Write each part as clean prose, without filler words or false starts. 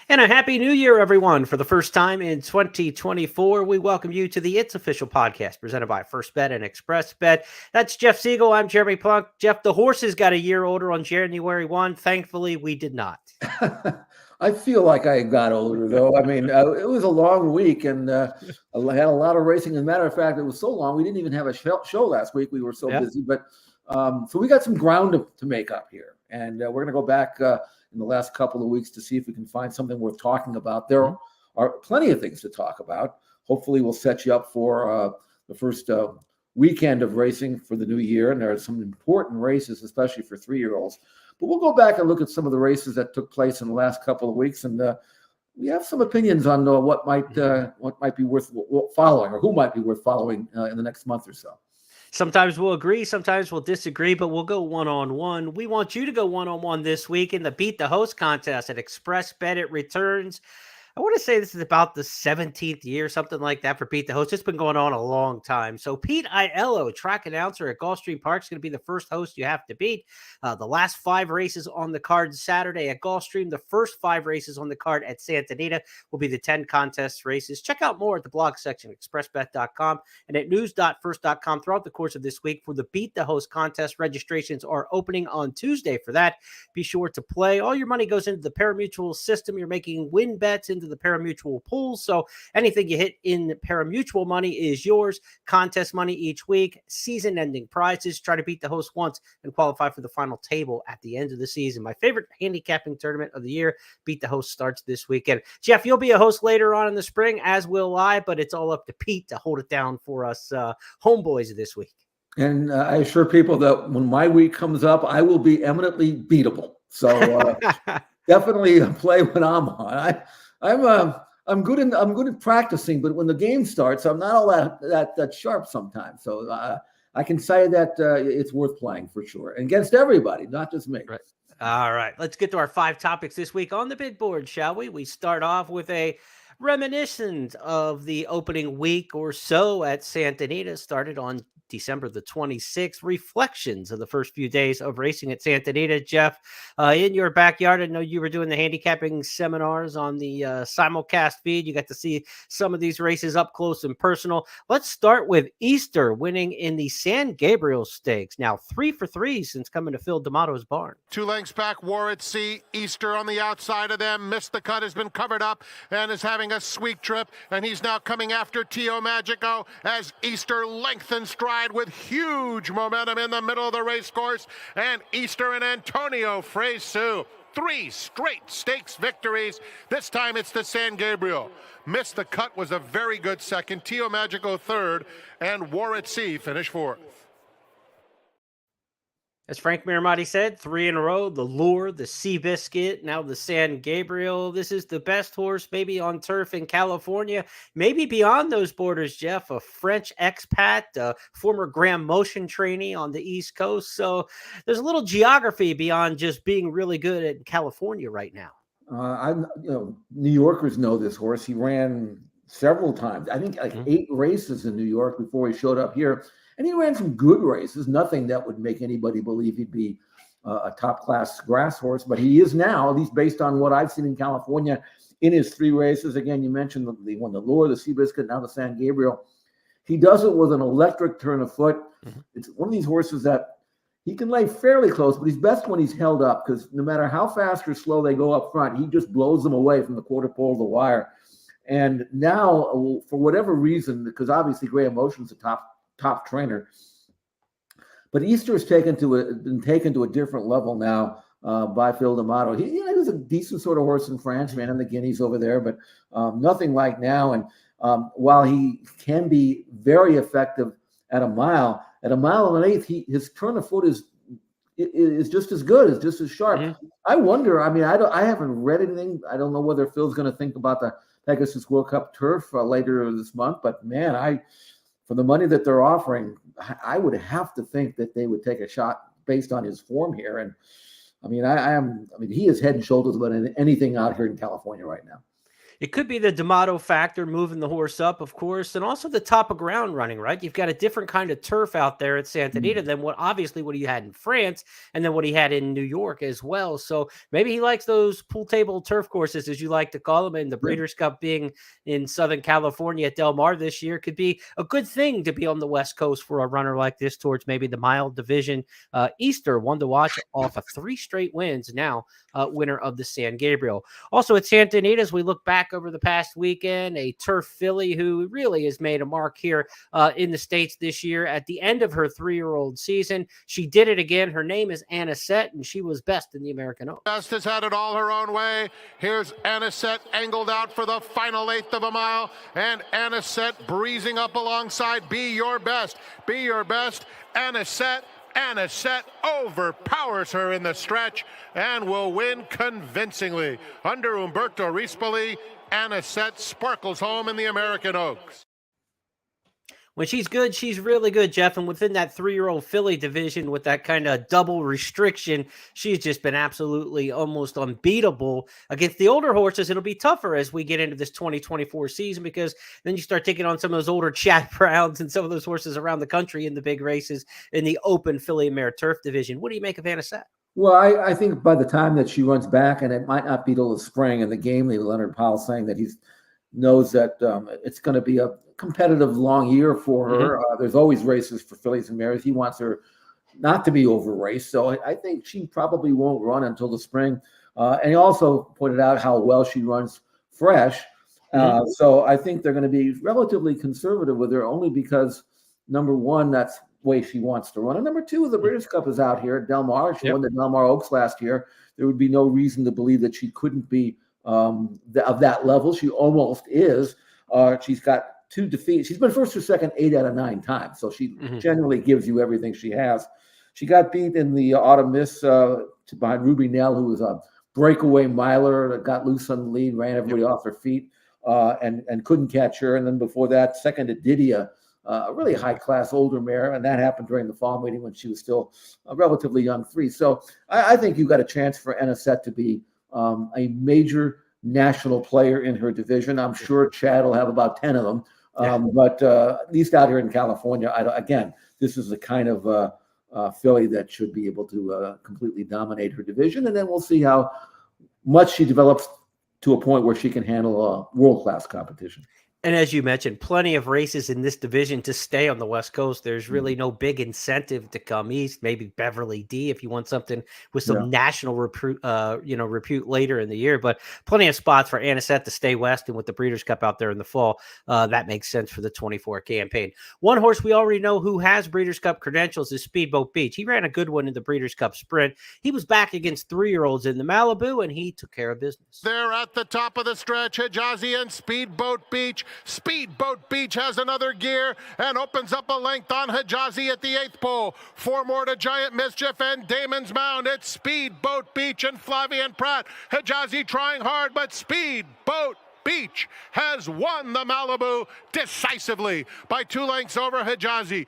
And a happy new year, everyone. For the first time in 2024, we welcome you to the It's Official podcast presented by First Bet and Express Bet. That's Jeff Siegel. I'm Jeremy Plonk. Jeff, the horses got a year older on January 1. Thankfully, we did not. I feel like I got older, though. I mean, it was a long week, and I had a lot of racing. As a matter of fact, it was so long, we didn't even have a show last week. We were so busy. But so we got some ground to make up here. And we're going to go back in the last couple of weeks to see if we can find something worth talking about. There are plenty of things to talk about. Hopefully, we'll set you up for the first weekend of racing for the new year. And there are some important races, especially for 3-year-olds. But we'll go back and look at some of the races that took place in the last couple of weeks. And we have some opinions on what might be worth following, or who might be worth following in the next month or so. Sometimes we'll agree, sometimes we'll disagree, but we'll go one-on-one. We want you to go one-on-one this week in the Beat the Host contest at Express Bet. It returns. I want to say this is about the 17th year, something like that, for Beat the Host. It's been going on a long time. So Pete Aiello, track announcer at Gulfstream Park, is going to be the first host you have to beat. The last 5 races on the card Saturday at Gulfstream. The first 5 races on the card at Santa Anita will be the 10 contest races. Check out more at the blog section at expressbet.com and at news.first.com throughout the course of this week for the Beat the Host contest. Registrations are opening on Tuesday for that. Be sure to play. All your money goes into the pari-mutuel system. You're making win bets into the pari-mutuel pools. So anything you hit in pari-mutuel money is yours. Contest money each week. Season-ending prizes. Try to beat the host once and qualify for the final table at the end of the season. My favorite handicapping tournament of the year. Beat the Host starts this weekend. Jeff, you'll be a host later on in the spring, as will I, but it's all up to Pete to hold it down for us homeboys this week. And I assure people that when my week comes up, I will be eminently beatable. So definitely play when I'm on. I'm good at practicing, but when the game starts, I'm not all that sharp sometimes. So I can say that it's worth playing for sure, and against everybody, not just me. Right. All right, let's get to our 5 topics this week on the bid board, shall we? We start off with a reminiscent of the opening week or so at Santa Anita. Started on December the 26th. Reflections of the first few days of racing at Santa Anita. Jeff, in your backyard, I know you were doing the handicapping seminars on the simulcast feed. You got to see some of these races up close and personal. Let's start with Easter winning in the San Gabriel Stakes. Now 3 for 3 since coming to Phil D'Amato's barn. 2 lengths back, War at Sea. Easter on the outside of them. Missed the cut, has been covered up and is having a sweet trip. And he's now coming after Tio Magico as Easter lengthens stride with huge momentum in the middle of the race course. And Easter and Antonio Fresu, 3 straight stakes victories. This time it's the San Gabriel. Missed the cut was a very good second. Tio Magico third, and War at Sea finished 4th. As Frank Miramati said, 3 in a row, the Lure, the Seabiscuit, now the San Gabriel. This is the best horse maybe on turf in California, maybe beyond those borders, Jeff. A French expat, a former Graham Motion trainee on the East Coast. So there's a little geography beyond just being really good at California right now. New Yorkers know this horse. He ran several times, I think like 8 races in New York before he showed up here. And he ran some good races, nothing that would make anybody believe he'd be a top-class grass horse. But he is now, at least based on what I've seen in California in his 3 races. Again, you mentioned the one, the Lure, the Seabiscuit, now the San Gabriel. He does it with an electric turn of foot. It's one of these horses that he can lay fairly close, but he's best when he's held up, because no matter how fast or slow they go up front, he just blows them away from the quarter pole of the wire. And now, for whatever reason, because obviously Graham Motion's a top trainer, but Easter has been taken to a different level now by Phil D'Amato. He was a decent sort of horse in France, ran in the Guineas over there, but nothing like now. And while he can be very effective at a mile and an 1/8, his turn of foot is just as good, is just as sharp. I wonder. I mean, I haven't read anything. I don't know whether Phil's going to think about the Pegasus World Cup turf later this month, but man, for the money that they're offering, I would have to think that they would take a shot based on his form here. And I mean, he is head and shoulders above anything out here in California right now. It could be the D'Amato factor moving the horse up, of course, and also the top of ground running, right? You've got a different kind of turf out there at Santa Anita than what he had in France and then what he had in New York as well. So maybe he likes those pool table turf courses, as you like to call them, and the Breeders' Cup being in Southern California at Del Mar this year could be a good thing to be on the West Coast for a runner like this towards maybe the mile division. Easter, one to watch off of 3 straight wins now, winner of the San Gabriel. Also at Santa Anita, as we look back over the past weekend, a turf filly who really has made a mark here in the States this year at the end of her 3-year-old season. She did it again. Her name is Anisette, and she was best in the American Oaks. Best has had it all her own way. Here's Anisette angled out for the final 1/8 of a mile, and Anisette breezing up alongside Be Your Best. Be Your Best, Anisette overpowers her in the stretch and will win convincingly. Under Umberto Rispoli, Anisette sparkles home in the American Oaks. When she's good, she's really good, Jeff. And within that 3-year-old filly division with that kind of double restriction, she's just been absolutely almost unbeatable. Against the older horses, it'll be tougher as we get into this 2024 season, because then you start taking on some of those older Chad Browns and some of those horses around the country in the big races in the open filly and mare turf division. What do you make of Anisette? Well, I think by the time that she runs back, and it might not be till the spring, and the game lead, Leonard Powell saying that he knows that it's going to be a competitive long year for her. There's always races for fillies and mares. He wants her not to be over raced. So I think she probably won't run until the spring. And he also pointed out how well she runs fresh. So I think they're going to be relatively conservative with her, only because, number one, that's the way she wants to run. And number two, the Breeders' Cup is out here at Del Mar. She won the Del Mar Oaks last year. There would be no reason to believe that she couldn't be of that level. She almost is. She's got 2 defeats. She's been first or second 8 out of 9 times. So she generally gives you everything she has. She got beat in the Autumn Miss behind Ruby Nell, who was a breakaway miler that got loose on the lead, ran everybody off their feet, and couldn't catch her. And then before that, second to Didia, a really high-class older mare, and that happened during the fall meeting when she was still a relatively young 3. So I think you've got a chance for Anisette to be a major national player in her division. I'm sure Chad will have about 10 of them. But at least out here in California, again, this is the kind of filly that should be able to completely dominate her division. And then we'll see how much she develops to a point where she can handle world-class competition. And as you mentioned, plenty of races in this division to stay on the West Coast. There's really no big incentive to come east. Maybe Beverly D if you want something with some national repute later in the year. But plenty of spots for Anisette to stay west, and with the Breeders' Cup out there in the fall, that makes sense for the 24 campaign. One horse we already know who has Breeders' Cup credentials is Speedboat Beach. He ran a good one in the Breeders' Cup Sprint. He was back against 3-year-olds in the Malibu, and he took care of business. They're at the top of the stretch, Hijazi and Speedboat Beach. Speedboat Beach has another gear and opens up a length on Hijazi at the 8th pole. 4 more to Giant Mischief and Damon's Mound. It's Speedboat Beach and Flavian Pratt. Hijazi trying hard, but Speedboat Beach has won the Malibu decisively by 2 lengths over Hijazi.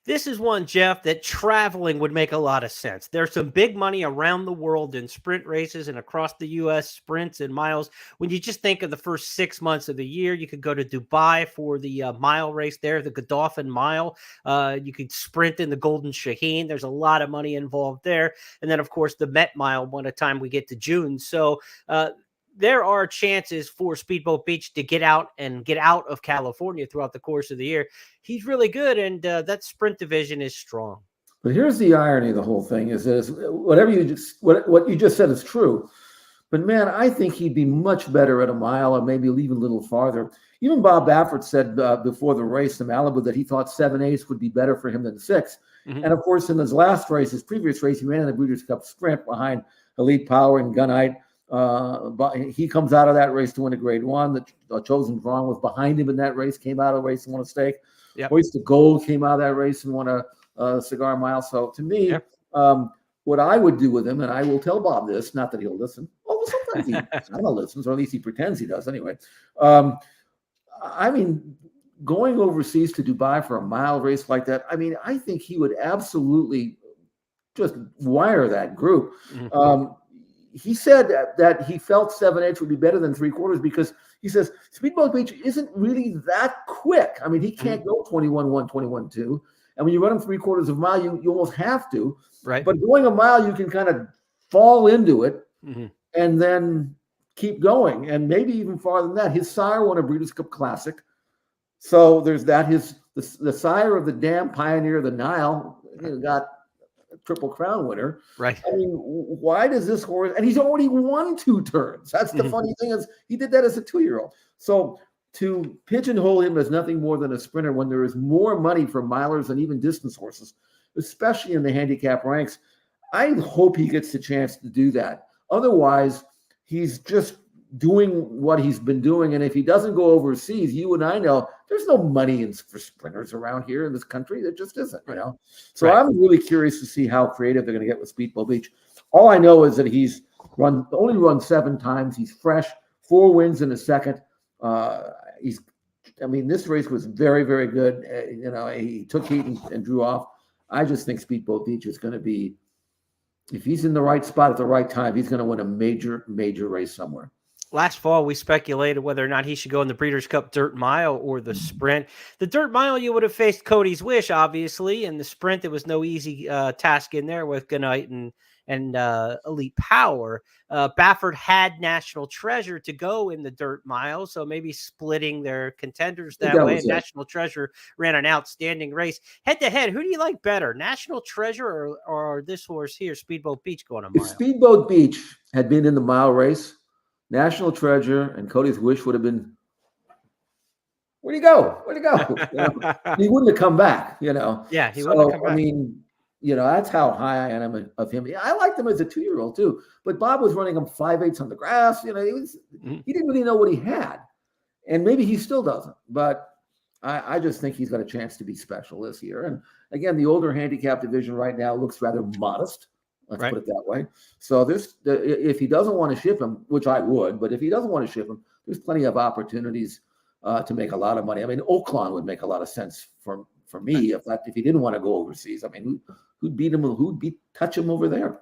This is one, Jeff, that traveling would make a lot of sense. There's some big money around the world in sprint races and across the U.S., sprints and miles. When you just think of the first 6 months of the year, you could go to Dubai for the mile race there, the Godolphin Mile. You could sprint in the Golden Shaheen. There's a lot of money involved there. And then, of course, the Met Mile by the time we get to June. So there are chances for Speedboat Beach to get out of California throughout the course of the year. He's really good, and that sprint division is strong. But here's the irony of the whole thing: is what you just said is true. But man, I think he'd be much better at a mile, or maybe even a little farther. Even Bob Baffert said before the race in Malibu that he thought 7/8 would be better for him than 6. And of course, in his last race, his previous race, he ran in the Breeders' Cup Sprint behind Elite Power and Gunite. But he comes out of that race to win a Grade 1. The Chosen Drawn was behind him in that race, came out of the race and won a stake. Hoist of Gold came out of that race and won a cigar mile. So to me, what I would do with him, and I will tell Bob this, not that he'll listen. Well, sometimes he kind of listens, or at least he pretends he does anyway. I mean, going overseas to Dubai for a mile race like that, I mean, I think he would absolutely just wire that group. he said that he felt 7/8 would be better than 3/4 because he says Speedboat Beach isn't really that quick. I mean, he can't go 21-1, 21-2. And when you run him 3/4 of a mile, you almost have to. Right. But going a mile, you can kind of fall into it and then keep going. And maybe even farther than that. His sire won a Breeders' Cup Classic. So there's that. The sire of the Dam Pioneer, the Nile, got a Triple Crown winner. Right. I mean, why does this horse? And he's already won 2 turns. That's the funny thing is he did that as a 2-year-old. So to pigeonhole him as nothing more than a sprinter when there is more money for milers and even distance horses, especially in the handicap ranks, I hope he gets the chance to do that. Otherwise, he's just doing what he's been doing. And if he doesn't go overseas, you and I know there's no money for sprinters around here in this country. There just isn't, So I'm really curious to see how creative they're going to get with Speedboat Beach. All I know is that he's only run 7 times. He's fresh, 4 wins in a second. This race was very, very good. He took heat and drew off. I just think Speedboat Beach is going to be, if he's in the right spot at the right time, he's going to win a major, major race somewhere. Last fall, we speculated whether or not he should go in the Breeders' Cup Dirt Mile or the Sprint. The Dirt Mile, you would have faced Cody's Wish, obviously. And the Sprint, there was no easy task in there with Goodnight and Elite Power. Baffert had National Treasure to go in the Dirt Mile, so maybe splitting their contenders that way. And National Treasure ran an outstanding race. Head-to-head, who do you like better, National Treasure or this horse here, Speedboat Beach, going a mile? If Speedboat Beach had been in the mile race, National Treasure and Cody's Wish would have been, where'd he go? Where'd he go? He wouldn't have come back, Yeah, he wouldn't have come back. I mean, that's how high I am of him. I liked him as a 2-year-old too, but Bob was running him 5/8 on the grass. He didn't really know what he had, and maybe he still doesn't. But I just think he's got a chance to be special this year. And again, the older handicap division right now looks rather modest. Let's put it that way. So if he doesn't want to ship him, which I would, but if he doesn't want to ship him, there's plenty of opportunities to make a lot of money. I mean, Oaklawn would make a lot of sense for me if he didn't want to go overseas. I mean, who'd beat him? Who'd touch him over there?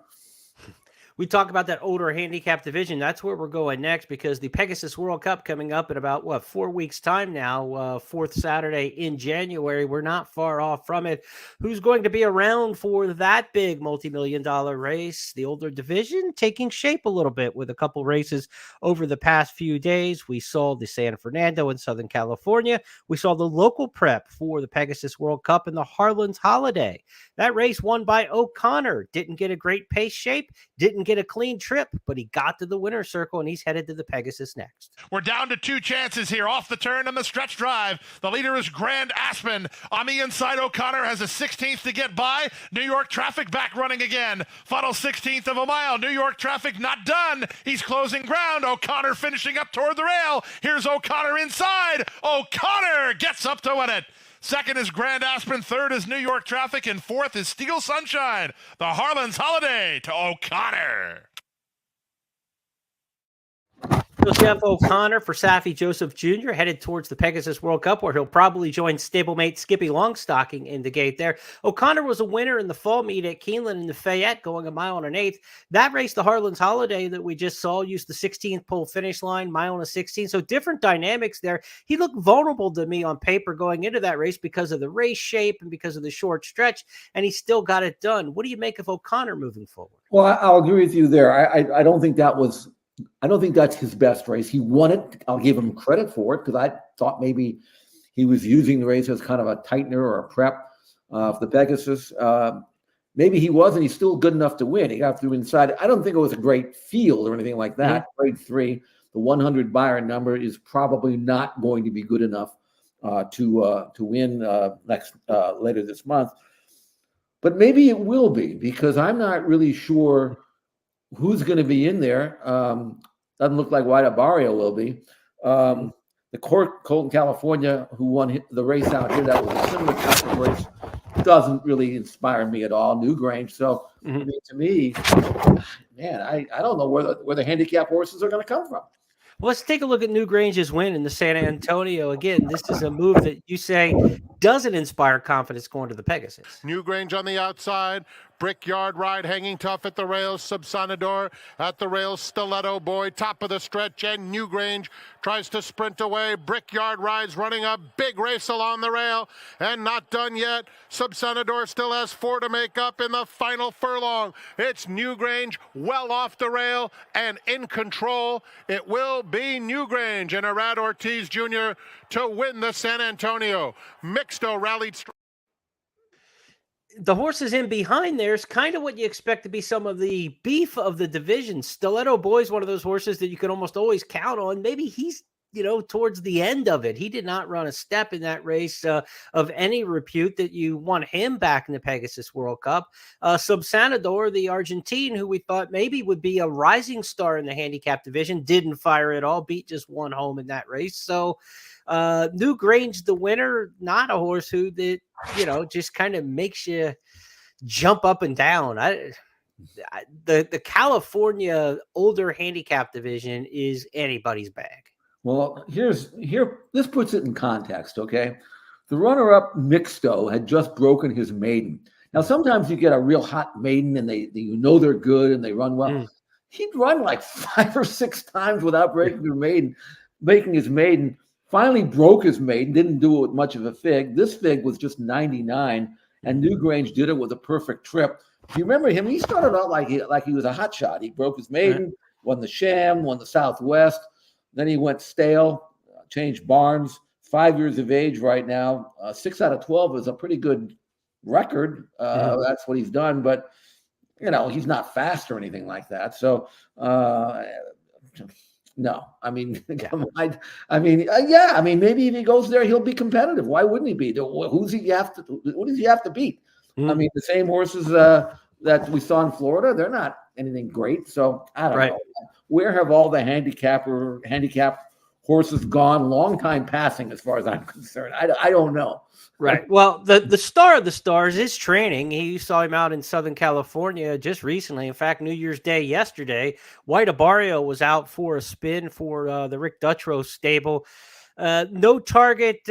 We talk about that older handicap division. That's where we're going next because the Pegasus World Cup coming up in about 4 weeks time now, 4th Saturday in January. We're not far off from it. Who's going to be around for that big multi-million-dollar race? The older division taking shape a little bit with a couple races over the past few days. We saw the San Fernando in Southern California. We saw the local prep for the Pegasus World Cup and the Harlan's Holiday. That race won by O'Connor. Didn't get a great pace shape. Didn't get a clean trip, but he got to the winner's circle, and he's headed to the Pegasus next. We're down to 2 chances here off the turn and the stretch drive. The leader is Grand Aspen. On the inside, O'Connor has a 16th to get by. New York Traffic back running again. Final 16th of a mile. New York Traffic not done. He's closing ground. O'Connor finishing up toward the rail. Here's O'Connor inside. O'Connor gets up to win it. Second is Grand Aspen, third is New York Traffic, and fourth is Steel Sunshine. The Harlan's Holiday to O'Connor. Jeff O'Connor for Saffie Joseph Jr. headed towards the Pegasus World Cup, where he'll probably join stablemate Skippy Longstocking in the gate there. O'Connor was a winner in the fall meet at Keeneland in the Fayette, going a mile and an eighth. That race, the Harlan's Holiday that we just saw, used the 16th pole finish line, mile and a 16. So different dynamics there. He looked vulnerable to me on paper going into that race because of the race shape and because of the short stretch, and he still got it done. What do you make of O'Connor moving forward? Well, I'll agree with you there. I don't think that's his best race. He won it. I'll give him credit for it because I thought maybe he was using the race as kind of a tightener or a prep for the Pegasus. Maybe he was, and he's still good enough to win. He got through inside. I don't think it was a great field or anything like that. Grade 3, the 100 Byron number is probably not going to be good enough to win later this month. But maybe it will be because I'm not really sure who's going to be in there. Doesn't look like White Aario will be. The Colton, California, who won the race out here, that was a similar type of race, doesn't really inspire me at all. Newrange. So I mean, to me, man, I don't know where the handicap horses are going to come from. Well, let's take a look at Newrange's win in the San Antonio. Again, this is a move that you say doesn't inspire confidence going to the Pegasus. Newrange on the outside. Brickyard Ride hanging tough at the rails. Subsanador at the rails. Stiletto Boy top of the stretch, and Newrange tries to sprint away. Brickyard Ride's running a big race along the rail and not done yet. Subsanador still has 4 to make up in the final furlong. It's Newrange well off the rail and in control. It will be Newrange and Arad Ortiz Jr. to win the San Antonio. Mixto rallied. The horses in behind there is kind of what you expect to be some of the beef of the division. Stiletto Boy's one of those horses that you can almost always count on. Maybe he's, towards the end of it. He did not run a step in that race of any repute that you want him back in the Pegasus World Cup. Subsanador, the Argentine, who we thought maybe would be a rising star in the handicap division, didn't fire at all, beat just one home in that race. So Newrange, the winner, not a horse who that, just kind of makes you jump up and down. The California older handicap division is anybody's bag. Well, this puts it in context, okay? The runner-up Mixto had just broken his maiden. Now, sometimes you get a real hot maiden and they're good and they run well. He'd run like 5 or 6 times without breaking his maiden. Finally broke his maiden, didn't do it with much of a fig. This fig was just 99, and Newrange did it with a perfect trip. If you remember him, he started out like he was a hot shot. He broke his maiden, won the Sham, won the Southwest. Then he went stale, changed barns, 5 years of age right now. 6 out of 12 is a pretty good record. That's what he's done, but, he's not fast or anything like that. So, no, I mean, maybe if he goes there, he'll be competitive. Why wouldn't he be? What does he have to beat? I mean, the same horses that we saw in Florida, they're not anything great. So I don't know. Where have all the handicap horses gone? Long time passing, as far as I'm concerned. I don't know. Right. Well, the star of the stars is training. You saw him out in Southern California just recently. In fact, New Year's Day yesterday, White Aario was out for a spin for the Rick Dutrow stable. No target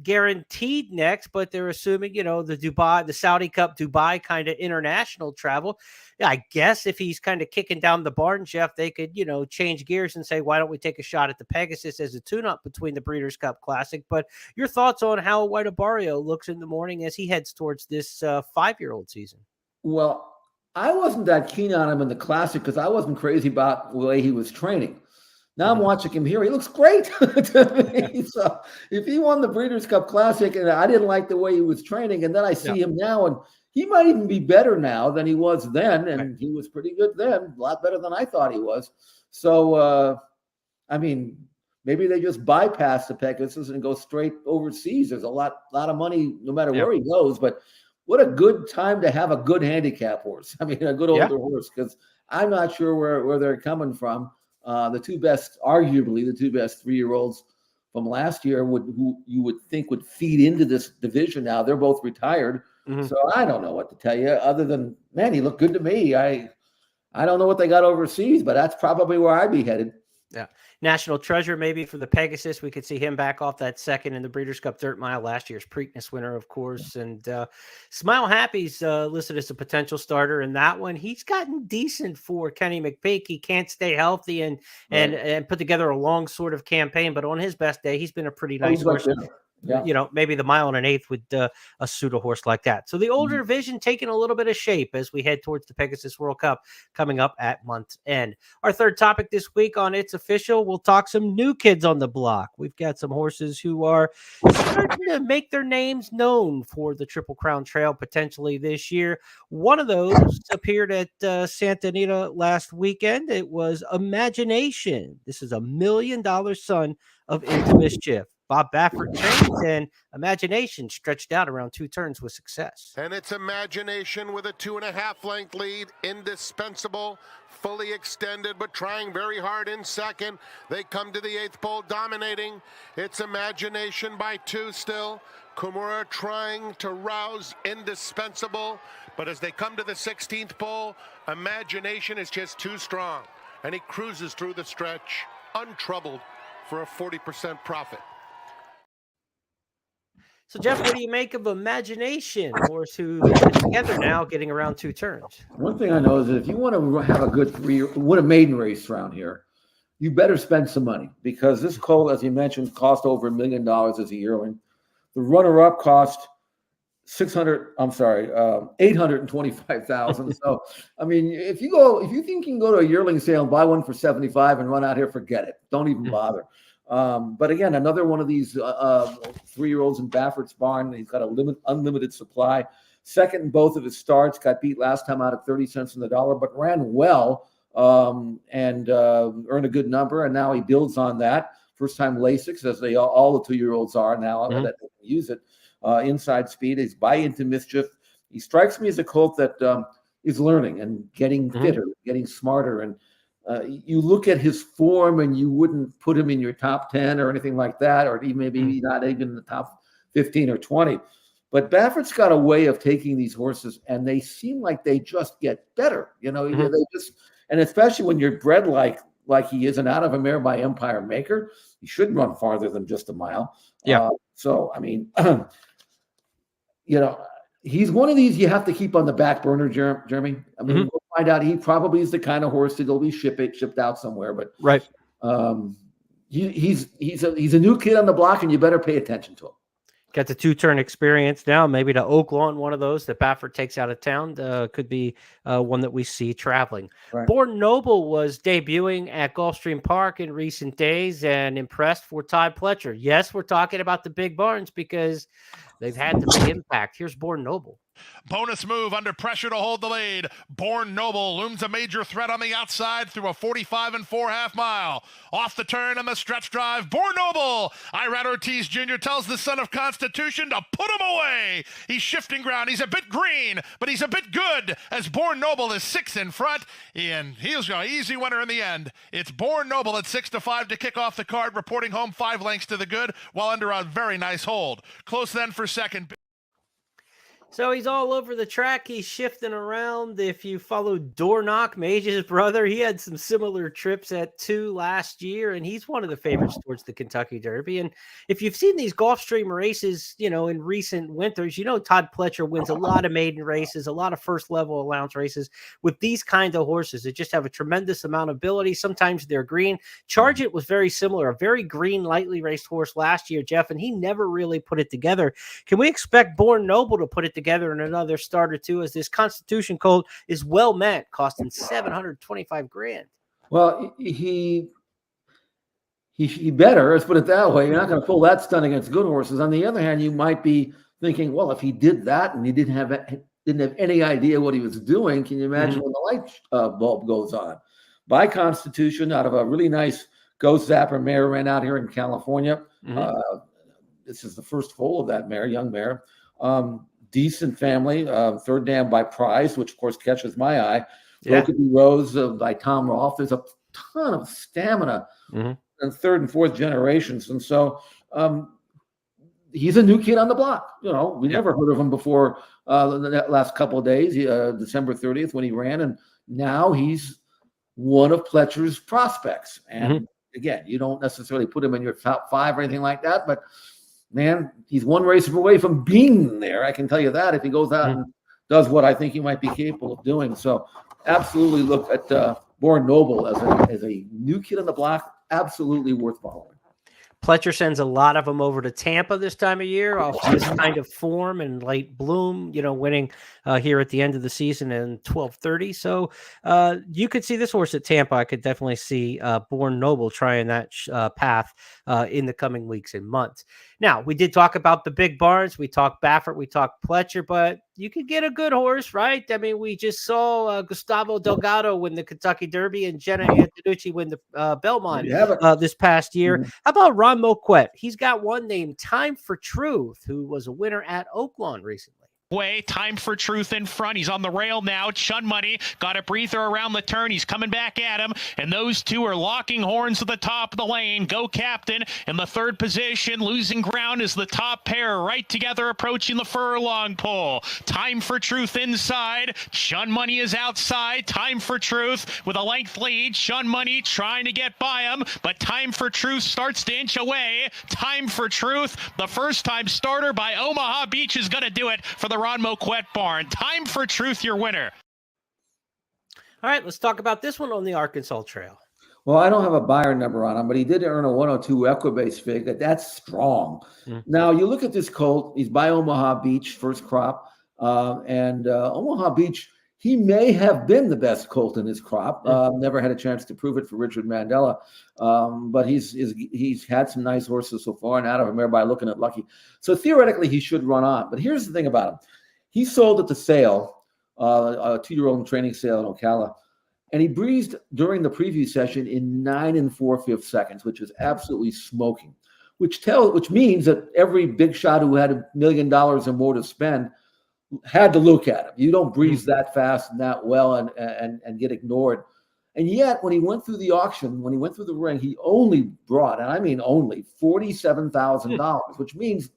guaranteed next, but they're assuming, the Saudi Cup Dubai kind of international travel. Yeah, I guess if he's kind of kicking down the barn, Jeff, they could, change gears and say, why don't we take a shot at the Pegasus as a tune-up between the Breeders' Cup Classic? But your thoughts on how White Aario looks in the morning as he heads towards this 5-year-old season? Well, I wasn't that keen on him in the Classic because I wasn't crazy about the way he was training. Now I'm watching him here. He looks great to me. So if he won the Breeders' Cup Classic and I didn't like the way he was training, and then I see him now, and he might even be better now than he was then, and he was pretty good then, a lot better than I thought he was. So, maybe they just bypass the Pegasus and go straight overseas. There's a lot of money no matter where he goes, but what a good time to have a good handicap horse. A good older horse, because I'm not sure where they're coming from. Arguably the two best 3-year-olds from last year who you would think would feed into this division now. They're both retired. So I don't know what to tell you other than, man, he looked good to me. I don't know what they got overseas, but that's probably where I'd be headed. Yeah. National treasure maybe for the Pegasus. We could see him back off that second in the Breeders' Cup Dirt Mile, last year's Preakness winner, of course. And Smile Happy's listed as a potential starter in that one. He's gotten decent for Kenny McPeak. He can't stay healthy and put together a long sort of campaign, but on his best day, he's been a pretty nice horse. Maybe the 1 1/8 would suit a horse like that. So the older division taking a little bit of shape as we head towards the Pegasus World Cup coming up at month's end. Our third topic this week on It's Official, we'll talk some new kids on the block. We've got some horses who are starting to make their names known for the Triple Crown Trail potentially this year. One of those appeared at Santa Anita last weekend. It was Imagination. This is $1 million son of Into Mischief. Bob Baffert trains, and Imagination stretched out around 2 turns with success. And it's Imagination with a 2.5 length lead. Indispensable, fully extended, but trying very hard in second. They come to the 8th pole dominating. It's Imagination by 2 still. Kumura trying to rouse Indispensable, but as they come to the 16th pole, Imagination is just too strong, and he cruises through the stretch untroubled for a 40% profit. So, Jeff, what do you make of Imagination, a horse who put it together now, getting around 2 turns? One thing I know is that if you want to have a good win a maiden race around here, you better spend some money, because this colt, as you mentioned, cost over $1 million as a yearling. The runner-up cost 825,000. So, I mean, if you think you can go to a yearling sale and buy one for 75 and run out here, forget it. Don't even bother. But again, another one of these 3-year-olds in Baffert's barn. He's got unlimited supply. Second in both of his starts. Got beat last time out at 30 cents on the dollar, but ran well and earned a good number. And now he builds on that. First time Lasix, as all the 2-year-olds are now that they can use it. Inside speed. He's by into mischief. He strikes me as a colt that is learning and getting fitter, getting smarter. And you look at his form and you wouldn't put him in your top 10 or anything like that, or maybe not even in the top 15 or 20. But Baffert's got a way of taking these horses and they seem like they just get better. They just, and especially when you're bred like he is and out of a mare by Empire Maker, he should run farther than just a mile. Yeah. So, I mean, he's one of these you have to keep on the back burner, Jeremy. I mean, we'll find out. He probably is the kind of horse that'll be shipped out somewhere. But right, he's a new kid on the block, and you better pay attention to him. Got the 2-turn experience now. Maybe to Oaklawn, one of those that Baffert takes out of town, could be one that we see traveling. Right. Bourne Noble was debuting at Gulfstream Park in recent days and impressed for Todd Pletcher. Yes, we're talking about the big barns because they've had the big impact. Here's Bourne Noble. Bonus move under pressure to hold the lead. Bourne Noble looms a major threat on the outside through a 45 4.5 mile. Off the turn and the stretch drive. Bourne Noble. Irad Ortiz Jr. tells the son of Constitution to put him away. He's shifting ground. He's a bit green, but he's a bit good as Bourne Noble is 6 in front. And he's an easy winner in the end. It's Bourne Noble at 6-5 to kick off the card, reporting home 5 lengths to the good while under a very nice hold. Close then for second. So he's all over the track. He's shifting around. If you follow Dornock, Mage's brother, he had some similar trips at 2 last year, and he's one of the favorites towards the Kentucky Derby. And if you've seen these Gulfstream races, in recent winters, Todd Pletcher wins a lot of maiden races, a lot of first-level allowance races with these kinds of horses that just have a tremendous amount of ability. Sometimes they're green. Charge It was very similar, a very green, lightly raced horse last year, Jeff, and he never really put it together. Can we expect Bourne Noble to put it together in another start or two, as this Constitution colt is well met, costing $725,000? Well, he better, let's put it that way. You're not going to pull that stunt against good horses. On the other hand, you might be thinking, well, if he did that and he didn't have any idea what he was doing, can you imagine when the light bulb goes on? By Constitution, out of a really nice Ghost Zapper mare, ran out here in California. This is the first foal of that mare, young mare. Decent family, third dam by Prize, which of course catches my eye. Rokeby Rose by Tom Rolfe. There's a ton of stamina in third and fourth generations, and so he's a new kid on the block. We never heard of him before the last couple of days, December 30th when he ran, and now he's one of Pletcher's prospects. And again, you don't necessarily put him in your top 5 or anything like that, but man, he's one race away from being there. I can tell you that if he goes out and does what I think he might be capable of doing. So absolutely look at Bourne Noble as a new kid on the block. Absolutely worth following. Pletcher sends a lot of them over to Tampa this time of year off this kind of form and late bloom, winning here at the end of the season in 12:30. So you could see this horse at Tampa. I could definitely see Bourne Noble trying that path in the coming weeks and months. Now, we did talk about the big barns. We talked Baffert, we talked Pletcher, but you could get a good horse, right? I mean, we just saw Gustavo Delgado win the Kentucky Derby and Jenna Antonucci win the Belmont this past year. How about Ron Moquette? He's got one named Time for Truth, who was a winner at Oaklawn recently. way. Time for Truth in front. He's on the rail now. Chun Money got a breather around the turn. He's coming back at him, and those two are locking horns at the top of the lane. Go Captain in the third position. Losing ground is the top pair right together approaching the furlong pole. Time for Truth inside. Chun Money is outside. Time for Truth with a length lead. Chun Money trying to get by him, but Time for Truth starts to inch away. Time for Truth, the first time starter by Omaha Beach, is going to do it for the Ron Moquette barn. Time for Truth, your winner. All right, let's talk about this one on the Arkansas Trail. Well, I don't have a buyer number on him, but he did earn a 102 Equibase fig. That's strong. Now, you look at this colt. He's by Omaha Beach, first crop. Omaha Beach, he may have been the best colt in his crop. Never had a chance to prove it for Richard Mandela. But he's had some nice horses so far, and out of him, everybody looking at Lucky. So theoretically, he should run on. But here's the thing about him. He sold at the sale, a 2-year-old training sale in Ocala, and he breezed during the preview session in 9 4/5 seconds, which is absolutely smoking, which means that every big shot who had $1 million or more to spend had to look at him. You don't breeze that fast and that well and get ignored. And yet, when he went through the auction, when he went through the ring, he only brought, and I mean only, $47,000, which means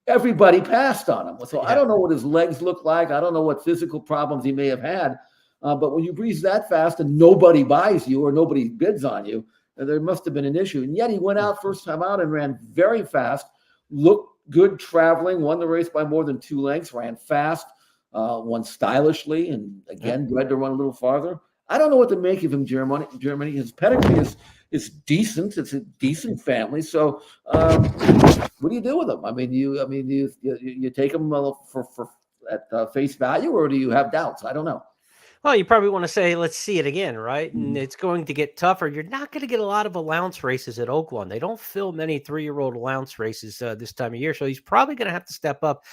everybody passed on him. So I don't know what his legs look like. I don't know what physical problems he may have had. But when you breeze that fast and nobody buys you or nobody bids on you, there must have been an issue. And yet he went out first time out and ran very fast, looked good traveling, won the race by more than 2 lengths, ran fast, won stylishly, and again, bred to run a little farther. I don't know what to make of him, Germany. His pedigree is decent. It's a decent family. So what do you do with him? I mean, you take him for at face value, or do you have doubts? I don't know. Well, you probably want to say, let's see it again, right? And it's going to get tougher. You're not going to get a lot of allowance races at Oaklawn. They don't fill many 3-year-old allowance races this time of year. So he's probably going to have to step up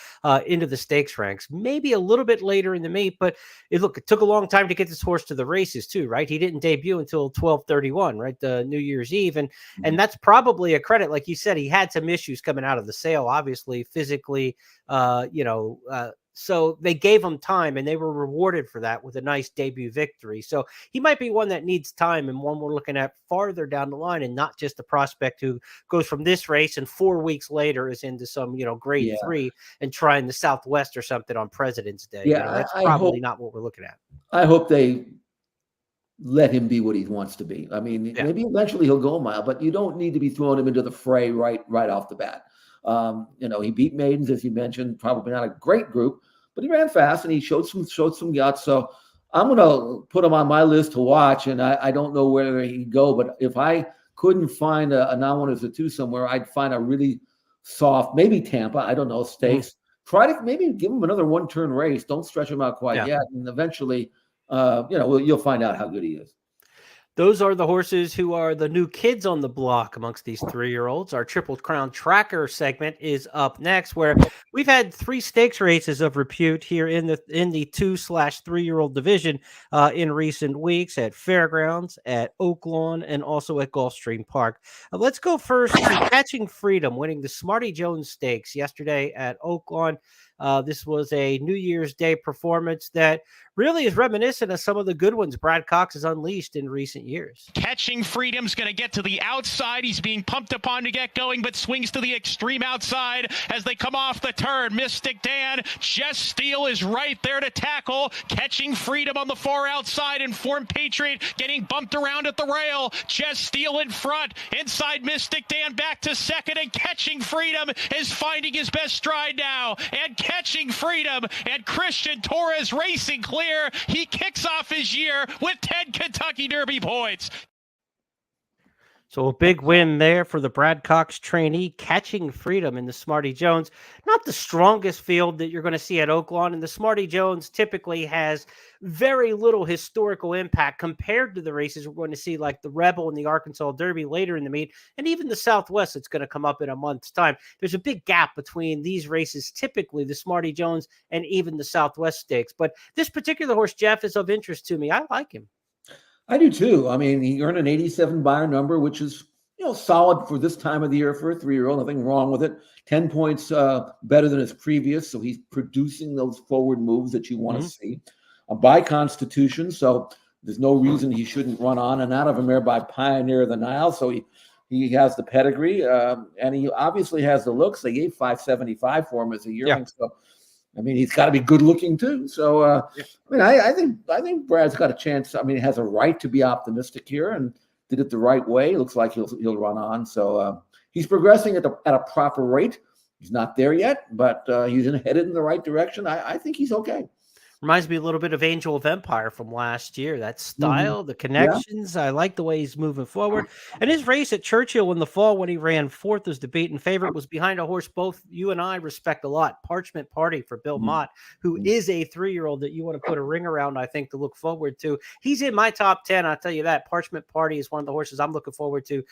into the stakes ranks, maybe a little bit later in the meet. But it took a long time to get this horse to the races too, right? He didn't debut until 12/31, right? The New Year's Eve. And that's probably a credit. Like you said, he had some issues coming out of the sale, obviously, physically, so they gave him time, and they were rewarded for that with a nice debut victory. So he might be one that needs time, and one we're looking at farther down the line, and not just a prospect who goes from this race and 4 weeks later is into some, grade 3 and trying the Southwest or something on President's Day. Yeah, that's probably not what we're looking at. I hope they let him be what he wants to be. I mean, maybe eventually he'll go a mile, but you don't need to be throwing him into the fray right off the bat. He beat Maidens, as you mentioned, probably not a great group, but he ran fast and he showed some guts. So I'm going to put him on my list to watch, and I don't know where he'd go, but if I couldn't find a non-winners or 2 somewhere, I'd find a really soft, maybe Tampa, I don't know, stakes. Try to maybe give him another 1-turn race. Don't stretch him out quite yet, and eventually, you'll find out how good he is. Those are the horses who are the new kids on the block amongst these 3-year-olds. Our Triple Crown Tracker segment is up next, where we've had 3 stakes races of repute here in the 2/3-year-old division in recent weeks at Fairgrounds, at Oaklawn, and also at Gulfstream Park. Let's go first to Catching Freedom, winning the Smarty Jones Stakes yesterday at Oaklawn. This was a New Year's Day performance that really is reminiscent of some of the good ones Brad Cox has unleashed in recent years. Catching Freedom's going to get to the outside. He's being pumped upon to get going, but swings to the extreme outside as they come off the turn. Mystic Dan, Jess Steele is right there to tackle. Catching Freedom on the far outside. Informed Patriot getting bumped around at the rail. Jess Steele in front. Inside Mystic Dan back to second, and Catching Freedom is finding his best stride now. And Catching Freedom and Christian Torres racing clear. He kicks off his year with 10 Kentucky Derby points. So a big win there for the Brad Cox trainee, Catching Freedom in the Smarty Jones. Not the strongest field that you're going to see at Oaklawn, and the Smarty Jones typically has very little historical impact compared to the races we're going to see, like the Rebel and the Arkansas Derby later in the meet, and even the Southwest that's going to come up in a month's time. There's a big gap between these races, typically the Smarty Jones and even the Southwest Stakes. But this particular horse, Jeff, is of interest to me. I like him. I do too. I mean, he earned an 87 buyer number, which is solid for this time of the year for a 3-year-old. Nothing wrong with it. 10 points better than his previous, so he's producing those forward moves that you want to see. By constitution, so there's no reason he shouldn't run on and out of a mare by Pioneer of the Nile. So he has the pedigree, and he obviously has the looks. They gave $575 for him as a yearling. So, I mean, he's got to be good looking too. So, I mean, I think Brad's got a chance. I mean, he has a right to be optimistic here, and did it the right way. It looks like he'll run on. So he's progressing at a proper rate. He's not there yet, but he's headed in the right direction. I think he's okay. Reminds me a little bit of Angel of Empire from last year. That style, the connections. I like the way he's moving forward. And his race at Churchill in the fall when he ran fourth as the beaten favorite was behind a horse both you and I respect a lot, Parchment Party for Bill Mott, who is a 3-year-old that you want to put a ring around, I think, to look forward to. He's in my top 10. I'll tell you that. Parchment Party is one of the horses I'm looking forward to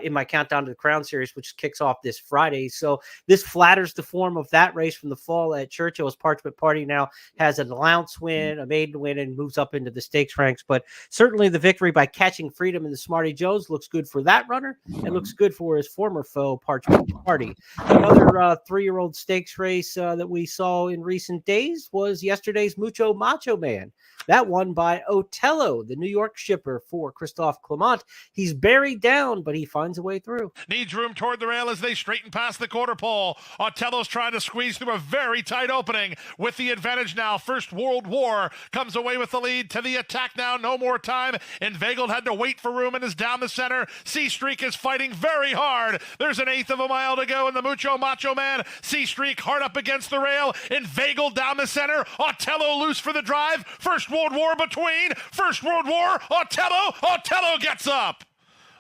in my Countdown to the Crown series, which kicks off this Friday. So this flatters the form of that race from the fall at Churchill as Parchment Party now has an allowance win, a maiden win, and moves up into the stakes ranks. But certainly the victory by Catching Freedom in the Smarty Jones looks good for that runner. It looks good for his former foe, Parchment Party. Another 3-year-old stakes race that we saw in recent days was yesterday's Macho Man. That won by Otello, the New York shipper for Christophe Clement. He's buried down, but he finds a way through. Needs room toward the rail as they straighten past the quarter pole. Otello's trying to squeeze through a very tight opening with the advantage now. First World War comes away with the lead. To the attack now, no more time. Inveigled had to wait for room and is down the center. Sea Streak is fighting very hard. There's an 1/8 of a mile to go in the Macho Man. Sea Streak hard up against the rail. Inveigled down the center. Otello loose for the drive. First World War between. First World War. Otello gets up.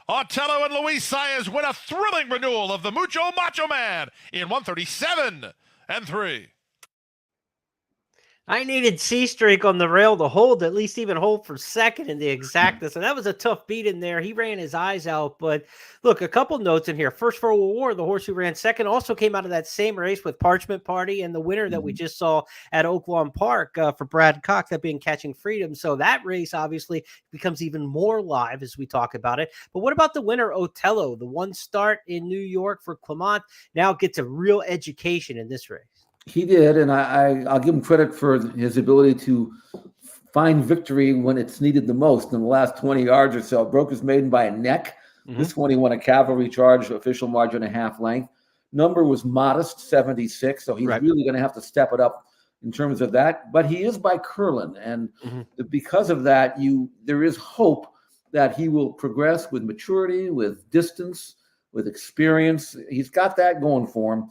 Otello and Luis Saez win a thrilling renewal of the Macho Man in 137-3. I needed Sea Streak on the rail to hold, at least even hold for second in the exactness. And that was a tough beat in there. He ran his eyes out. But look, a couple notes in here. First World War, the horse who ran second, also came out of that same race with Parchment Party and the winner that we just saw at Oaklawn Park for Brad Cox, that being Catching Freedom. So that race obviously becomes even more live as we talk about it. But what about the winner, Otello? The one start in New York for Clement now gets a real education in this race. He did, and I'll give him credit for his ability to find victory when it's needed the most. In the last 20 yards or so, broke his maiden by a neck. This one he won a cavalry charge, official margin a half length. Number was modest, 76, so he's really going to have to step it up in terms of that. But he is by Curlin, and because of that, there is hope that he will progress with maturity, with distance, with experience. He's got that going for him.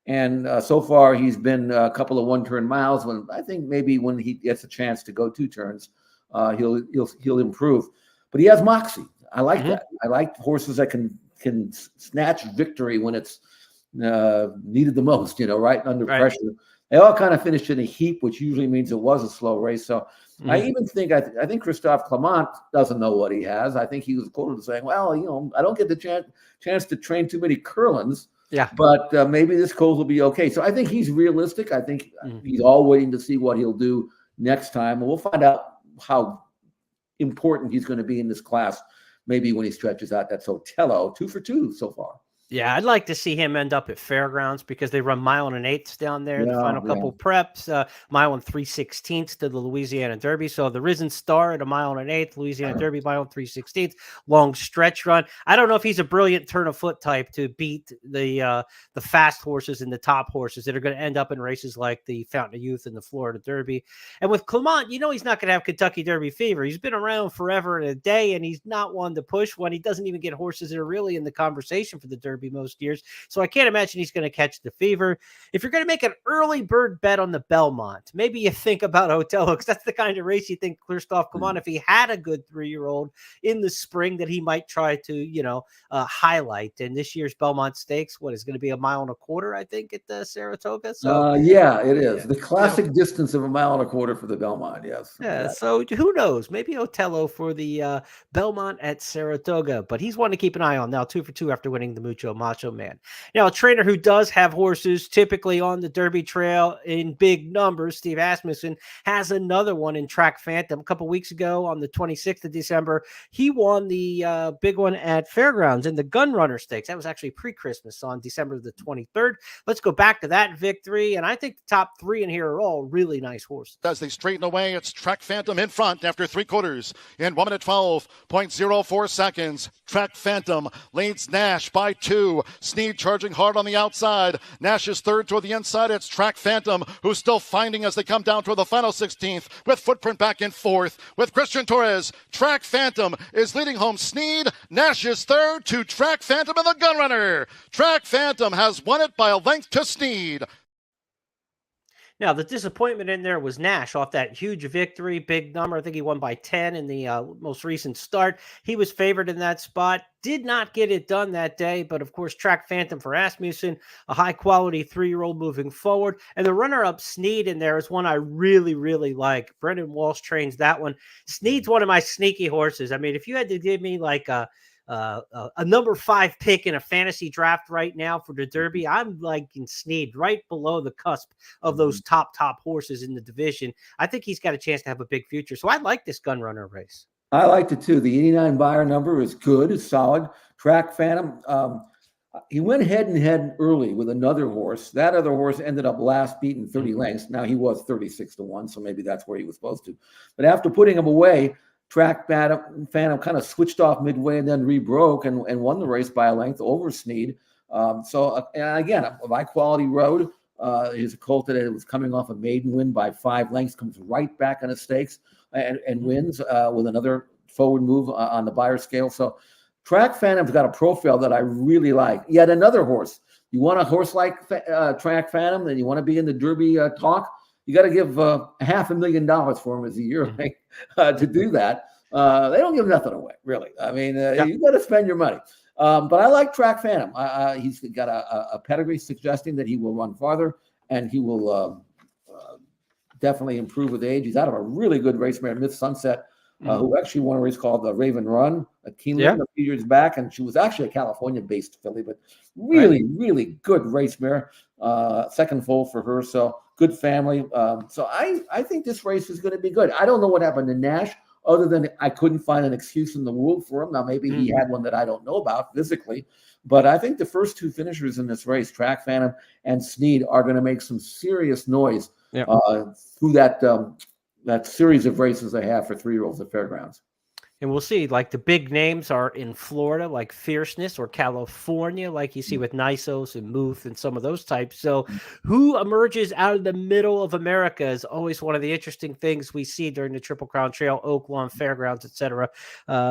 And so far, he's been a couple of one-turn miles. When I think maybe when he gets a chance to go 2 turns, he'll improve. But he has moxie. I like that. I like horses that can snatch victory when it's needed the most. Right under pressure. They all kind of finished in a heap, which usually means it was a slow race. So I even think I think Christophe Clement doesn't know what he has. I think he was quoted as saying, "Well, I don't get the chance to train too many Curlins." Yeah, but maybe this colt will be okay. So I think he's realistic. I think he's all waiting to see what he'll do next time, and we'll find out how important he's going to be in this class. Maybe when he stretches out. That's Otello, 2 for 2 so far. Yeah, I'd like to see him end up at Fairgrounds because they run 1 1/8 down there. The final couple preps, 1 3/16 to the Louisiana Derby. So the Risen Star at 1 1/8, Louisiana Derby 1 3/16, long stretch run. I don't know if he's a brilliant turn of foot type to beat the fast horses and the top horses that are going to end up in races like the Fountain of Youth and the Florida Derby. And with Clement, he's not going to have Kentucky Derby fever. He's been around forever and a day, and he's not one to push when he doesn't even get horses that are really in the conversation for the Derby most years. So I can't imagine he's going to catch the fever. If you're going to make an early bird bet on the Belmont, maybe you think about Otello, because that's the kind of race you think Christophe Clement, if he had a good 3-year-old in the spring that he might try to, highlight. And this year's Belmont Stakes, what is going to be 1.25 miles, I think, at the Saratoga. So yeah, it is the classic distance of 1.25 miles for the Belmont. Yes. Yeah. So who knows? Maybe Otello for the Belmont at Saratoga, but he's one to keep an eye on now. 2 for 2 after winning the Mucho Macho Man. Now, a trainer who does have horses typically on the Derby Trail in big numbers, Steve Asmussen, has another one in Track Phantom. A couple weeks ago on the 26th of December, he won the big one at Fairgrounds in the Gun Runner Stakes. That was actually pre-Christmas on December the 23rd. Let's go back to that victory, and I think the top three in here are all really nice horses. As they straighten away, it's Track Phantom in front after 3/4 in 1 minute 12.04 seconds. Track Phantom leads Nash by 2. Sneed charging hard on the outside. Nash is third toward the inside. It's Track Phantom who's still finding as they come down toward the final 16th with Footprint back in fourth. With Christian Torres, Track Phantom is leading home Sneed. Nash is third to Track Phantom and the Gunrunner. Track Phantom has won it by a length to Sneed. Now, the disappointment in there was Nash off that huge victory, big number. I think he won by 10 in the most recent start. He was favored in that spot, did not get it done that day. But, of course, Track Phantom for Asmussen, a high-quality 3-year-old moving forward. And the runner-up Sneed in there is one I really, really like. Brendan Walsh trains that one. Sneed's one of my sneaky horses. I mean, if you had to give me like a number 5 pick in a fantasy draft right now for the Derby, I'm liking Sneed right below the cusp of those top horses in the division. I think he's got a chance to have a big future. So I like this Gun Runner race. I liked it too. The 89 buyer number is good, is solid. Track Phantom, he went head and head early with another horse. That other horse ended up last beaten 30 lengths. Now he was 36-1, so maybe that's where he was supposed to. But after putting him away, Track Phantom kind of switched off midway and then rebroke and won the race by a length over Sneed. So again, a high quality road. He's a colt that was coming off a maiden win by 5 lengths, comes right back on the stakes and wins with another forward move on the buyer scale. So Track Phantom's got a profile that I really like. Yet another horse. You want a horse like Track Phantom, and you want to be in the Derby talk. You got to give $500,000 for him as a yearling to do that. They don't give nothing away, really. I mean, you got to spend your money. But I like Track Phantom. He's got a pedigree suggesting that he will run farther, and he will definitely improve with age. He's out of a really good race mare, Myth Sunset, who actually won a race called the Raven Run at Keeneland a few years back, and she was actually a California-based filly, but really good race mare. Second foal for her, so good family. So I think this race is going to be good. I don't know what happened to Nash, other than I couldn't find an excuse in the world for him. Now, maybe he had one that I don't know about physically, but I think the first 2 finishers in this race, Track Phantom and Sneed, are going to make some serious noise through that series of races they have for 3-year-olds at Fairgrounds. And we'll see, like the big names are in Florida, like Fierceness, or California, like you see with Nisos and Muth and some of those types. So who emerges out of the middle of America is always one of the interesting things we see during the Triple Crown Trail, Oaklawn, Fairgrounds, etc.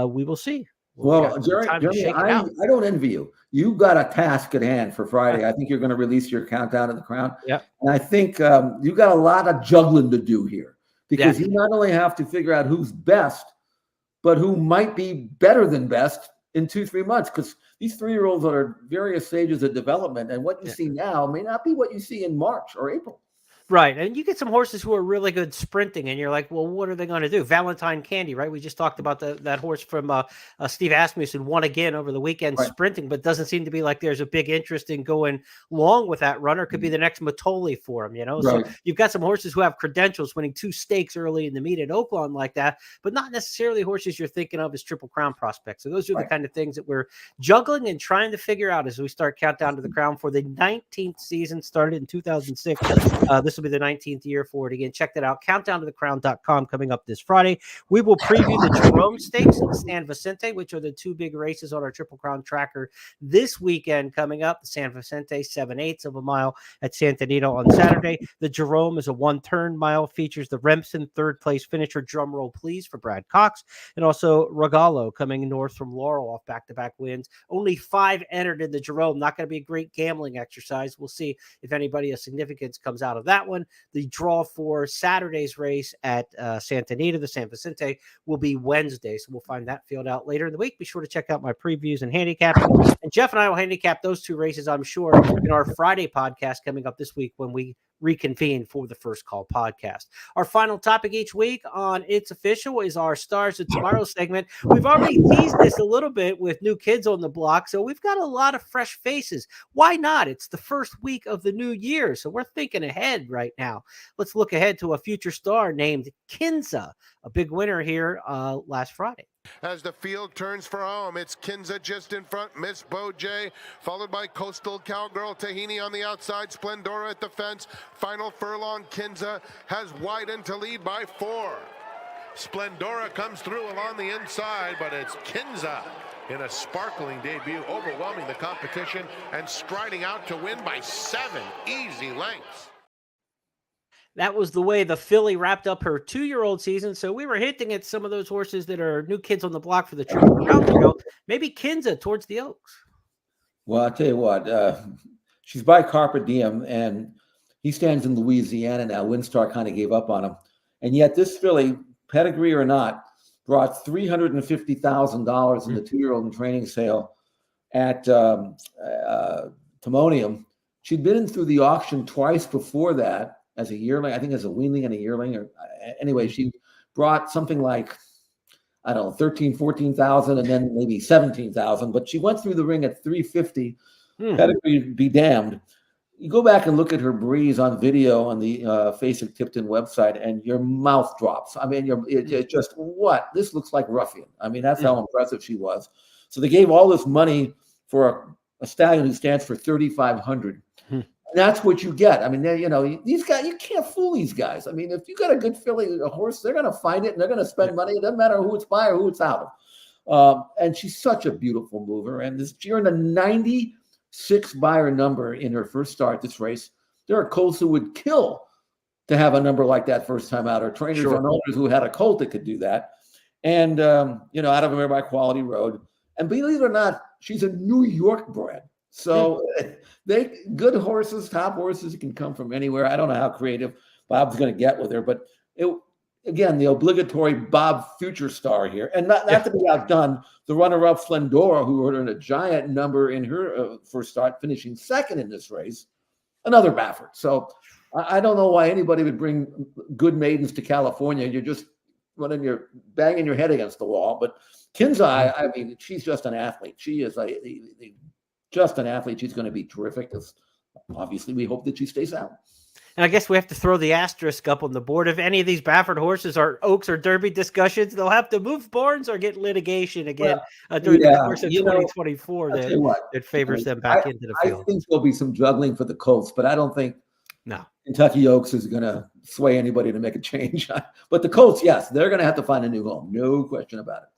We will see. Well, Jeremy, I don't envy you. You got a task at hand for Friday. I think you're going to release your countdown of the crown. Yeah. And I think you got a lot of juggling to do here, because you not only have to figure out who's best, but who might be better than best in 2-3 months, because these 3-year-olds are at various stages of development, and what you see now may not be what you see in March or April. Right. And you get some horses who are really good sprinting, and you're like, well, what are they going to do? Valentine Candy, right? We just talked about that horse from Steve Asmussen, won again over the weekend sprinting, but doesn't seem to be like there's a big interest in going long with that runner. Could be the next Matoli for him, you know? So you've got some horses who have credentials, winning 2 stakes early in the meet at Oaklawn like that, but not necessarily horses you're thinking of as Triple Crown prospects. So those are the kind of things that we're juggling and trying to figure out as we start countdown to the crown for the 19th season, started in 2006. This will be the 19th year for it again. Check that out. CountdownToTheCrown.com coming up this Friday. We will preview the Jerome Stakes and the San Vicente, which are the 2 big races on our Triple Crown tracker this weekend coming up. The San Vicente, 7/8 of a mile at Santa Anita on Saturday. The Jerome is a 1-turn mile, features the Remsen 3rd place finisher, drum roll please, for Brad Cox, and also Regalo coming north from Laurel off back-to-back wins. Only 5 entered in the Jerome. Not going to be a great gambling exercise. We'll see if anybody of significance comes out of that one. The draw for Saturday's race at Santa Anita, the San Vicente, will be Wednesday. So we'll find that field out later in the week. Be sure to check out my previews and handicapping. And Jeff and I will handicap those 2 races, I'm sure, in our Friday podcast coming up this week when we reconvene for the First Call podcast. Our final topic each week on It's Official is our Stars of Tomorrow segment. We've already teased this a little bit with new kids on the block, so we've got a lot of fresh faces. Why not? It's the first week of the new year, so we're thinking ahead right now. Let's look ahead to a future star named Kinza, a big winner here last Friday. As the field turns for home, it's Kinza just in front, Miss Bojay, followed by Coastal Cowgirl Tahini on the outside, Splendora at the fence. Final furlong, Kinza has widened to lead by 4. Splendora comes through along the inside, but it's Kinza in a sparkling debut, overwhelming the competition and striding out to win by 7 easy lengths. That was the way the filly wrapped up her 2-year-old season. So we were hinting at some of those horses that are new kids on the block for the Triple Crown to go. Maybe Kinza towards the Oaks. Well, I'll tell you what, she's by Carpe Diem, and he stands in Louisiana now. Windstar kind of gave up on him. And yet this filly, pedigree or not, brought $350,000 in the 2-year-old in training sale at Timonium. She'd been in through the auction twice before that, as a yearling, I think as a weanling and a yearling. Or anyway, she brought something like, I don't know, 13, 14,000 and then maybe 17,000, but she went through the ring at 350. Pedigree be damned. You go back and look at her breeze on video on the Facing Tipton website and your mouth drops. I mean, it's just, what? This looks like ruffian. I mean, that's how impressive she was. So they gave all this money for a stallion who stands for 3,500. That's what you get. I mean, these guys, you can't fool these guys. I mean, if you got a good filly, a horse, they're going to find it and they're going to spend money. It doesn't matter who it's by or who it's out of. And she's such a beautiful mover. And she earned a 96 buyer number in her first start this race. There are colts who would kill to have a number like that first time out, or trainers or owners who had a colt that could do that. And, out of a by Quality Road. And believe it or not, she's a New York bred. So good horses, top horses can come from anywhere. I don't know how creative Bob's going to get with her, but again, the obligatory Bob future star here. And not to be outdone, the runner-up Splendora, who earned a giant number in her first start, finishing second in this race, another Baffert. So I don't know why anybody would bring good maidens to California. You're just banging your head against the wall. But Kinza, I mean, she's just an athlete. She is just an athlete. She's going to be terrific. Obviously, we hope that she stays out. And I guess we have to throw the asterisk up on the board. If any of these Baffert horses are Oaks or Derby discussions, they'll have to move Bournes or get litigation again during the course of 2024 that favors them back into the field. I think there'll be some juggling for the Colts, but I don't think Kentucky Oaks is going to sway anybody to make a change. But the Colts, yes, they're going to have to find a new home. No question about it.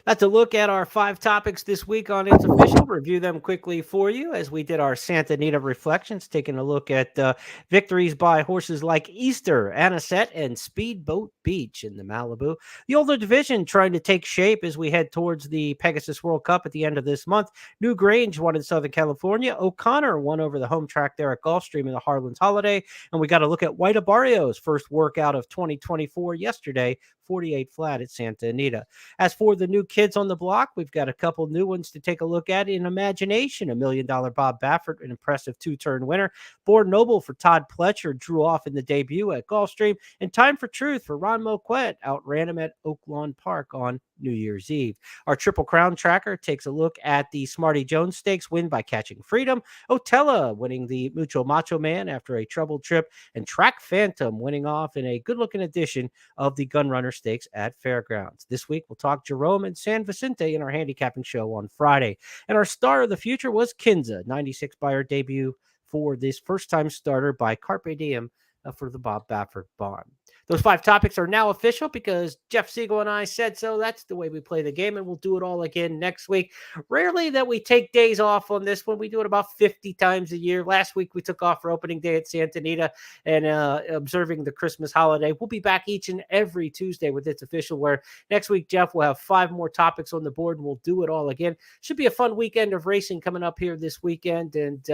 That's a look at our 5 topics this week on It's Official. Review them quickly for you as we did our Santa Anita reflections, taking a look at victories by horses like Easter, Anisette, and Speedboat Beach in the Malibu. The older division trying to take shape as we head towards the Pegasus World Cup at the end of this month. Newrange won in Southern California. O'Connor won over the home track there at Gulfstream in the Harlan's Holiday. And we got to look at White Abarrio's first workout of 2024 yesterday, 48 flat at Santa Anita. As for the new kids on the block, we've got a couple new ones to take a look at. In Imagination, $1 Million Bob Baffert, an impressive 2-turn winner. Bourne Noble for Todd Pletcher drew off in the debut at Gulfstream. And Time for Truth for Ron Moquette outran him at Oak Lawn Park on New Year's Eve. Our Triple Crown tracker takes a look at the Smarty Jones Stakes win by Catching Freedom. Otella winning the Macho Man after a troubled trip. And Track Phantom winning off in a good-looking edition of the Gunrunner Stakes at Fairgrounds. This week, we'll talk Jerome and San Vicente in our handicapping show on Friday. And our star of the future was Kinza, 96 buyer debut for this first-time starter by Carpe Diem for the Bob Baffert Barn. Those 5 topics are now official because Jeff Siegel and I said so. That's the way we play the game, and we'll do it all again next week. Rarely that we take days off on this one. We do it about 50 times a year. Last week, we took off for opening day at Santa Anita and observing the Christmas holiday. We'll be back each and every Tuesday with It's Official, where next week, Jeff, we'll have 5 more topics on the board, and we'll do it all again. Should be a fun weekend of racing coming up here this weekend, and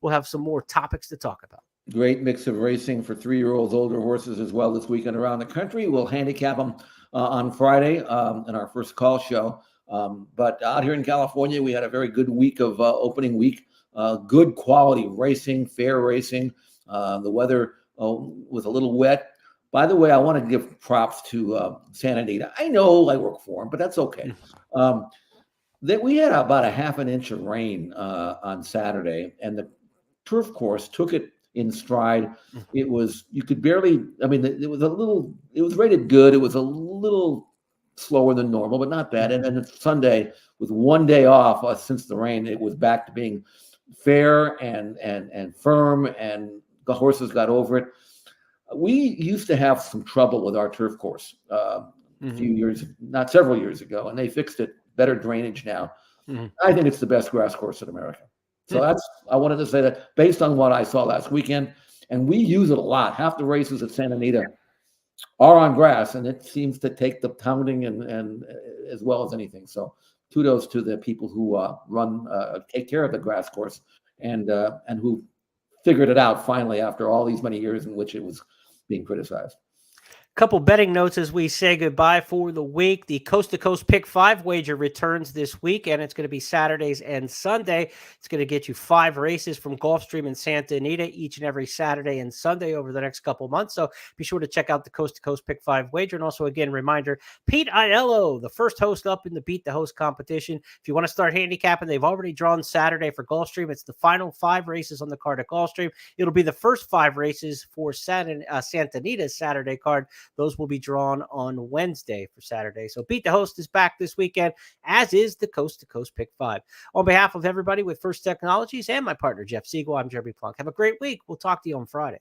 we'll have some more topics to talk about. Great mix of racing for 3-year-olds, older horses as well this weekend around the country. We'll handicap them on Friday in our first call show. But out here in California, we had a very good week of opening week. Good quality racing, fair racing. The weather was a little wet. By the way, I want to give props to Santa Anita. I know I work for him, but that's okay. That we had about a half an inch of rain on Saturday, and the turf course took it in stride. It was, you could barely, I mean, it was rated good. It was a little slower than normal, but not bad. And then Sunday, with one day off since the rain, it was back to being fair and firm, and the horses got over it. We used to have some trouble with our turf course a few years, not several years ago, and they fixed it. Better drainage now. I think it's the best grass course in America. So I wanted to say that based on what I saw last weekend, and we use it a lot. Half the races at Santa Anita are on grass, and it seems to take the pounding and as well as anything. So kudos to the people who take care of the grass course and who figured it out finally after all these many years in which it was being criticized. Couple betting notes as we say goodbye for the week. The Coast to Coast Pick 5 wager returns this week, and it's going to be Saturdays and Sunday. It's going to get you 5 races from Gulfstream and Santa Anita each and every Saturday and Sunday over the next couple months. So be sure to check out the Coast to Coast Pick 5 wager. And also, again, reminder, Pete Aiello, the first host up in the Beat the Host competition. If you want to start handicapping, they've already drawn Saturday for Gulfstream. It's the final 5 races on the card at Gulfstream. It'll be the first 5 races for Santa Anita's Saturday card. Those will be drawn on Wednesday for Saturday. So Beat the Host is back this weekend, as is the Coast to Coast Pick 5. On behalf of everybody with First Technologies and my partner, Jeff Siegel, I'm Jeremy Plonk. Have a great week. We'll talk to you on Friday.